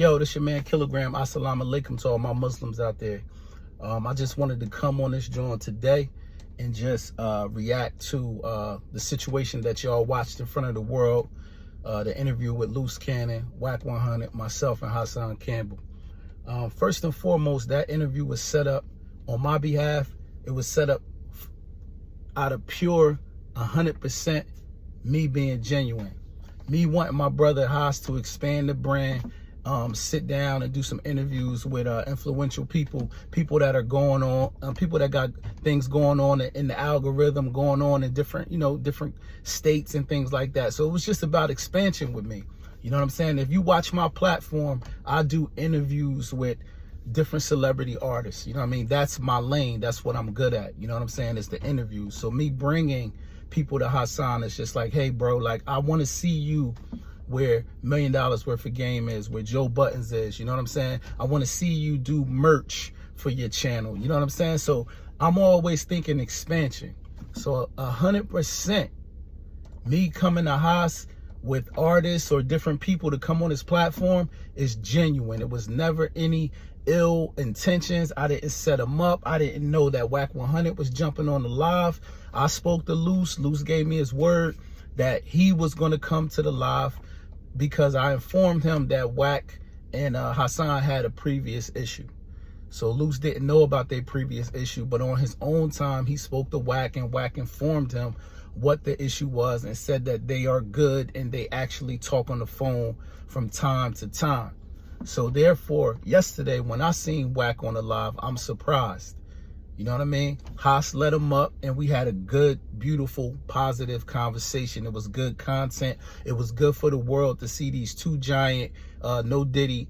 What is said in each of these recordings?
Yo, this your man Kilogram. Assalamu alaikum to all my Muslims out there. I just wanted to come on this joint today and just react to the situation that y'all watched in front of the world. The interview with Luce, Wack 100, myself, and Hassan Campbell. First and foremost, that interview was set up on my behalf. It was set up out of pure 100% me being genuine. Me wanting my brother Haas to expand the brand, sit down and do some interviews with influential people that are going on, people that got things going on in the algorithm, going on in different, different states and things like that. So it was just about expansion with me. You know what I'm saying? If you watch my platform, I do interviews with different celebrity artists. You know what I mean? That's my lane. That's what I'm good at. You know what I'm saying? It's the interviews. So me bringing people to Hassan, it's just like, hey, bro, like, I want to see you where $1 million worth of game is, where Joe Buttons is. You know what I'm saying? I want to see you do merch for your channel. You know what I'm saying? So I'm always thinking expansion. So 100% me coming to Haas with artists or different people to come on his platform is genuine. It was never any ill intentions. I didn't set him up. I didn't know that Wack 100 was jumping on the live. I spoke to Luce. Luce gave me his word that he was going to come to the live because I informed him that Wack and Hassan had a previous issue. So Luce didn't know about their previous issue, but on his own time, he spoke to Wack, and Wack informed him what the issue was and said that they are good and they actually talk on the phone from time to time. So therefore, yesterday when I seen Wack on the live, I'm surprised. You know what I mean? Haas let him up and we had a good, beautiful, positive conversation. It was good content. It was good for the world to see these two giant, no Diddy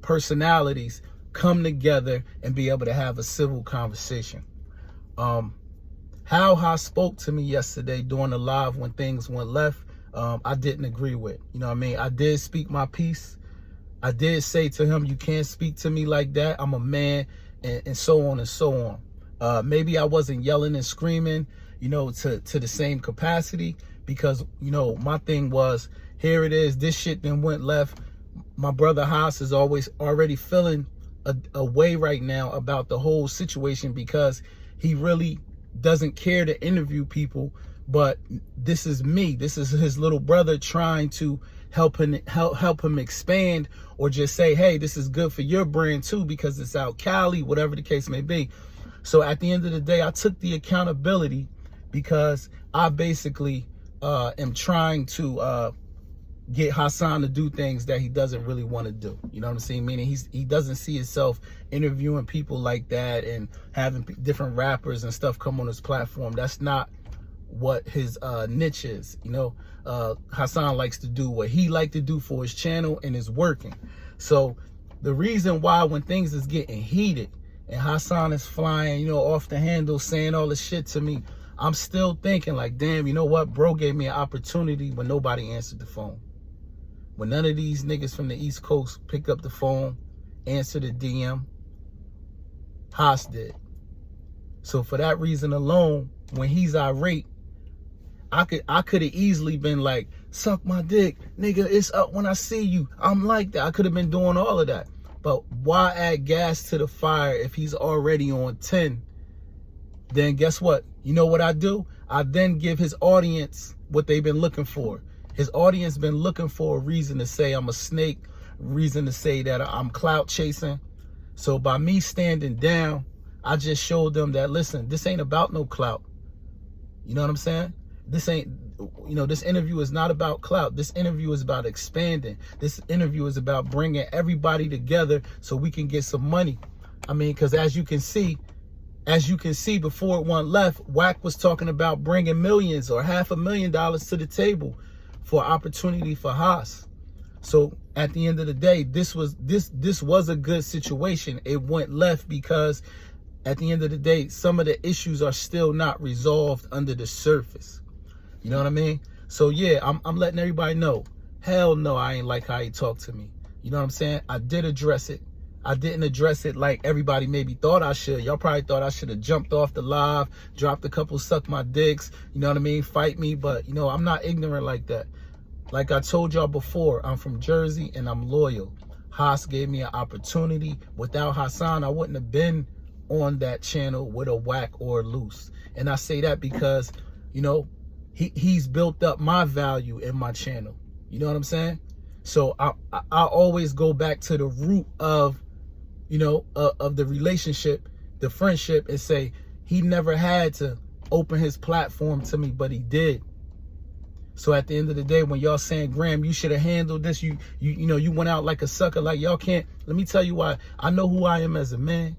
personalities come together and be able to have a civil conversation. How Haas spoke to me yesterday during the live when things went left, I didn't agree with. You know what I mean? I did speak my piece. I did say to him, you can't speak to me like that. I'm a man, and so on and so on. Maybe I wasn't yelling and screaming, to the same capacity because, my thing was, here it is, this shit then went left. My brother Haas is already feeling a way right now about the whole situation because he really doesn't care to interview people, but this is me. This is his little brother trying to help him expand, or just say, hey, this is good for your brand too because it's out Cali, whatever the case may be. So at the end of the day, I took the accountability because I basically am trying to get Hassan to do things that he doesn't really want to do. You know what I'm saying? Meaning he doesn't see himself interviewing people like that and having different rappers and stuff come on his platform. That's not what his niche is. Hassan likes to do what he likes to do for his channel, and it's working. So the reason why when things is getting heated and Hassan is flying, off the handle, saying all this shit to me, I'm still thinking like, damn, you know what? Bro gave me an opportunity when nobody answered the phone. When none of these niggas from the East Coast picked up the phone, answered the DM, Haas did. So for that reason alone, when he's irate, I could have easily been like, suck my dick, nigga, it's up when I see you. I'm like that. I could have been doing all of that. But why add gas to the fire if he's already on 10? Then guess what? You know what I do? I then give his audience what they've been looking for. His audience been looking for a reason to say I'm a snake, reason to say that I'm clout chasing. So by me standing down, I just showed them that, listen, this ain't about no clout. You know what I'm saying? This ain't, this interview is not about clout. This interview is about expanding. This interview is about bringing everybody together so we can get some money. I mean, because as you can see before it went left, Wack was talking about bringing millions or $500,000 to the table for opportunity for Haas. So at the end of the day, this was a good situation. It went left because at the end of the day, some of the issues are still not resolved under the surface. You know what I mean? So yeah, I'm letting everybody know, hell no, I ain't like how he talked to me. You know what I'm saying? I did address it. I didn't address it like everybody maybe thought I should. Y'all probably thought I should have jumped off the live, dropped a couple suck my dicks, you know what I mean, fight me. But, I'm not ignorant like that. Like I told y'all before, I'm from Jersey and I'm loyal. Haas gave me an opportunity. Without Hassan, I wouldn't have been on that channel with a Wack or a Luce. And I say that because, you know, he's built up my value in my channel. You know what I'm saying? So I always go back to the root of, you know, of the relationship, the friendship, and say he never had to open his platform to me, but he did. So at the end of the day, when y'all saying, Graham, you should have handled this, you know, you went out like a sucker, like y'all can't, let me tell you why. I know who I am as a man.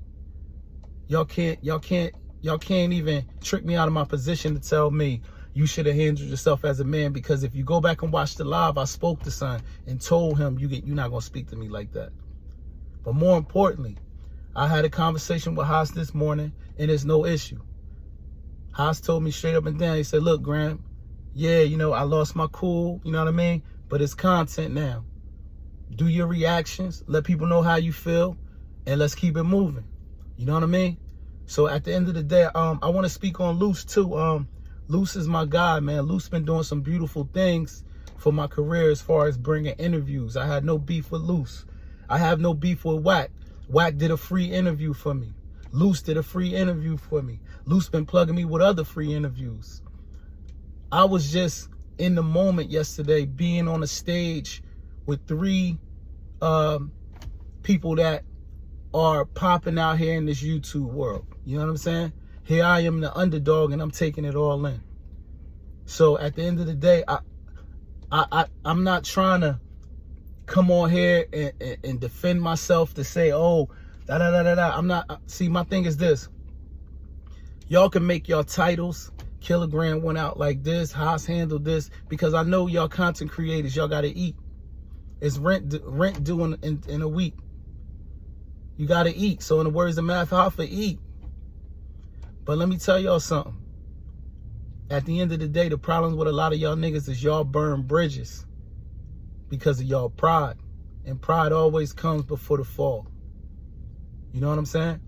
Y'all can't even trick me out of my position to tell me you should have handled yourself as a man, because if you go back and watch the live, I spoke to son and told him you're not gonna speak to me like that. But more importantly, I had a conversation with Haas this morning and it's no issue. Haas told me straight up and down, he said, look, Graham, yeah, you know, I lost my cool, you know what I mean? But it's content now. Do your reactions, let people know how you feel, and let's keep it moving. You know what I mean? So at the end of the day, I want to speak on Luce too. Luce is my guy, man. Luce been doing some beautiful things for my career as far as bringing interviews. I had no beef with Luce. I have no beef with Wack. Wack did a free interview for me. Luce did a free interview for me. Luce been plugging me with other free interviews. I was just in the moment yesterday being on a stage with 3 people that are popping out here in this YouTube world. You know what I'm saying? Here I am, the underdog, and I'm taking it all in. So at the end of the day, I'm not trying to come on here and defend myself to say, oh, da-da-da-da-da. I'm not, see, my thing is this. Y'all can make y'all titles. Kilogram went out like this, Haas handled this, because I know y'all content creators, y'all gotta eat. It's rent due in a week. You gotta eat. So in the words of Math Hoffa, eat. But let me tell y'all something. At the end of the day, the problems with a lot of y'all niggas is y'all burn bridges because of y'all pride. And pride always comes before the fall. You know what I'm saying?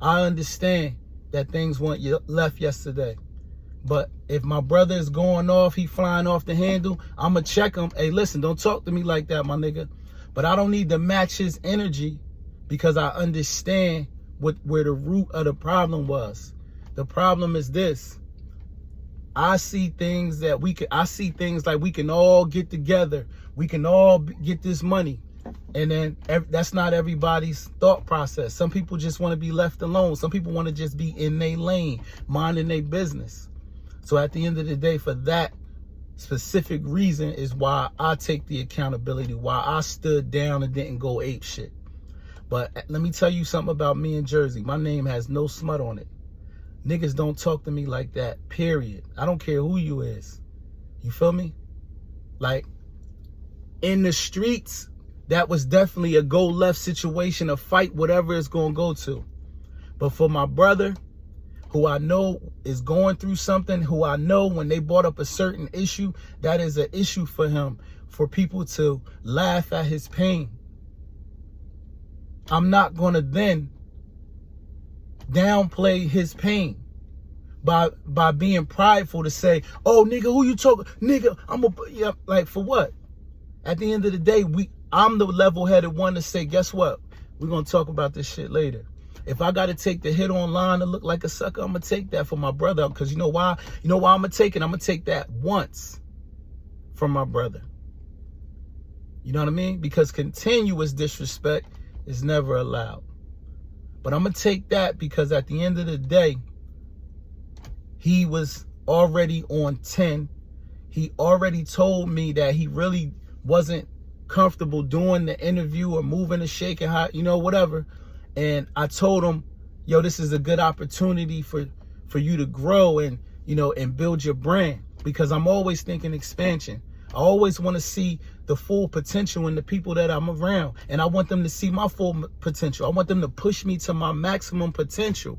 I understand that things went left yesterday. But if my brother is going off, he flying off the handle, I'm going to check him. Hey, listen, don't talk to me like that, my nigga. But I don't need to match his energy because I understand where the root of the problem was. The problem is this. I see things like we can all get together. We can all get this money. And then that's not everybody's thought process. Some people just want to be left alone. Some people want to just be in their lane, minding their business. So at the end of the day, for that specific reason is why I take the accountability, why I stood down and didn't go ape shit. But let me tell you something about me in Jersey. My name has no smut on it. Niggas don't talk to me like that, period. I don't care who you is. You feel me? Like, in the streets, that was definitely a go left situation, a fight, whatever it's going to go to. But for my brother, who I know is going through something, who I know when they brought up a certain issue, that is an issue for him, for people to laugh at his pain. I'm not going to then downplay his pain by being prideful to say, oh, nigga, who you talking? Nigga, yeah, like, for what? At the end of the day, I'm the level-headed one to say, guess what? We're going to talk about this shit later. If I got to take the hit online to look like a sucker, I'm going to take that for my brother. Because you know why? You know why I'm going to take it? I'm going to take that once from my brother. You know what I mean? Because continuous disrespect is never allowed. But I'm going to take that because at the end of the day, he was already on 10. He already told me that he really wasn't comfortable doing the interview or moving and shaking, you know, whatever. And I told him, yo, this is a good opportunity for you to grow and, you know, and build your brand, because I'm always thinking expansion. I always want to see the full potential in the people that I'm around. And I want them to see my full potential. I want them to push me to my maximum potential.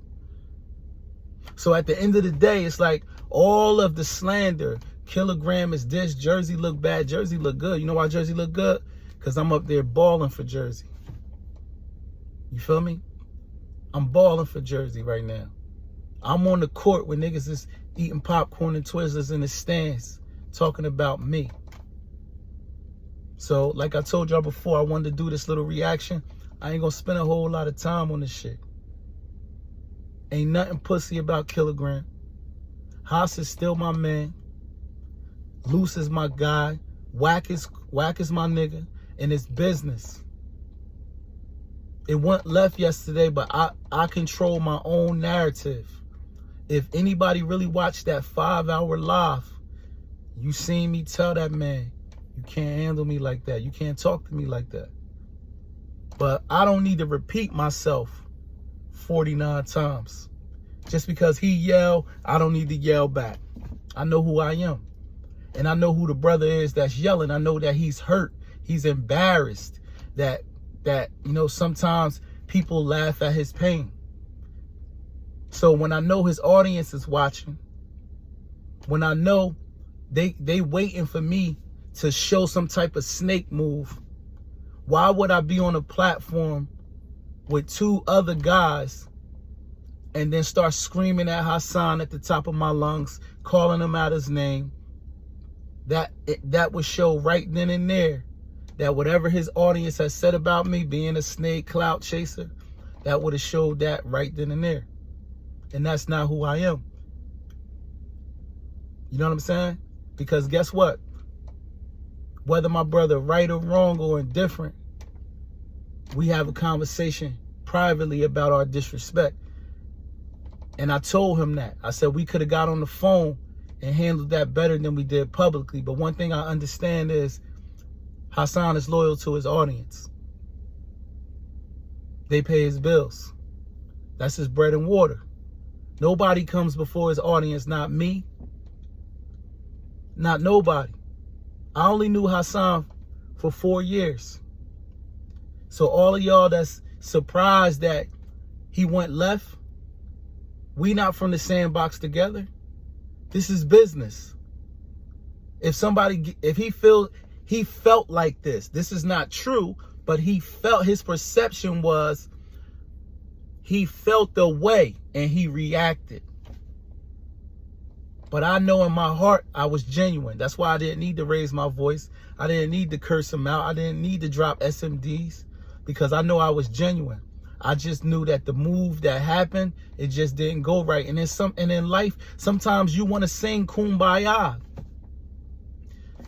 So at the end of the day, it's like all of the slander, Kilogram is this, Jersey look bad, Jersey look good. You know why Jersey look good? Because I'm up there balling for Jersey. You feel me? I'm balling for Jersey right now. I'm on the court where niggas is eating popcorn and Twizzlers in the stands talking about me. So like I told y'all before, I wanted to do this little reaction. I ain't gonna spend a whole lot of time on this shit. Ain't nothing pussy about Kilogram. Haas is still my man. Luce is my guy. Wack is my nigga. And it's business. It went left yesterday, but I control my own narrative. If anybody really watched that 5-hour live, you seen me tell that man, you can't handle me like that. You can't talk to me like that. But I don't need to repeat myself 49 times. Just because he yelled, I don't need to yell back. I know who I am. And I know who the brother is that's yelling. I know that he's hurt. He's embarrassed. That you know, sometimes people laugh at his pain. So when I know his audience is watching, when I know they waiting for me to show some type of snake move, why would I be on a platform with 2 other guys and then start screaming at Hassan at the top of my lungs, calling him out his name? That would show right then and there that whatever his audience has said about me being a snake clout chaser, that would have showed that right then and there. And that's not who I am. You know what I'm saying? Because guess what? Whether my brother right or wrong or indifferent, we have a conversation privately about our disrespect. And I told him that. I said we could have got on the phone and handled that better than we did publicly. But one thing I understand is Hassan is loyal to his audience. They pay his bills. That's his bread and water. Nobody comes before his audience, not me, not nobody. I only knew Hassan for 4 years. So all of y'all that's surprised that he went left, we not from the sandbox together. This is business. If he felt like this is not true, but he felt, his perception was, he felt the way and he reacted. But I know in my heart, I was genuine. That's why I didn't need to raise my voice. I didn't need to curse him out. I didn't need to drop SMDs because I know I was genuine. I just knew that the move that happened, it just didn't go right. And in life, sometimes you want to sing Kumbaya.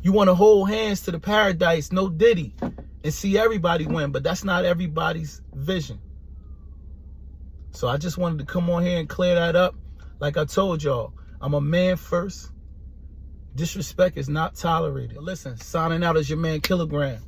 You want to hold hands to the paradise, no Diddy, and see everybody win. But that's not everybody's vision. So I just wanted to come on here and clear that up. Like I told y'all, I'm a man first. Disrespect is not tolerated. Listen, signing out as your man Kilogram.